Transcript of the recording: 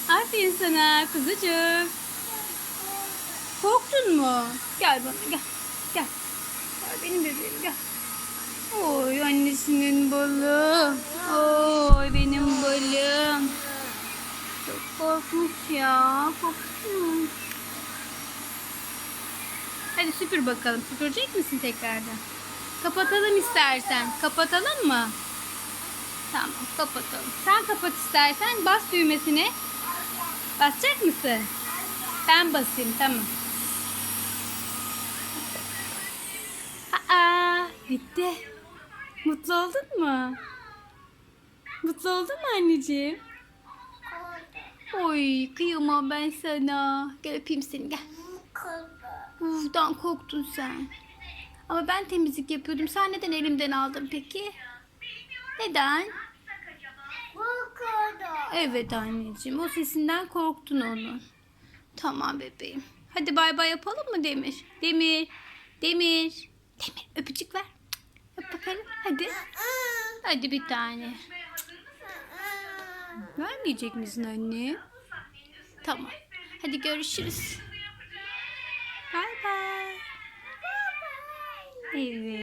Aferin sana kuzucuk. Korktun mu? Gel bana gel. Gel. Gel benim bebeğim gel. Oy annesinin balı. Oy benim balım. Çok korkmuş ya. Korkmuş. Hadi süpür bakalım. Süpürecek misin tekrardan? Kapatalım istersen. Kapatalım mı? Tamam kapatalım. Sen kapat istersen. Bas düğmesine. Basacak mısın? Ben basayım tamam. Aa, bitti. Mutlu oldun mu? Mutlu oldun mu anneciğim? Oy kıyamam ben sana. Gel öpeyim seni gel. Uf'dan korktun sen. Ama ben temizlik yapıyordum. Sen neden elimden aldın peki? Neden? Evet anneciğim. O sesinden korktun onun. Tamam bebeğim. Hadi bay bay yapalım mı Demir? Demir. Demir. Demir öpücük ver. Öp bakalım. Hadi. Hadi bir tane. Vermeyecek misin anne? Tamam. Hadi görüşürüz. Bay bay. Evet.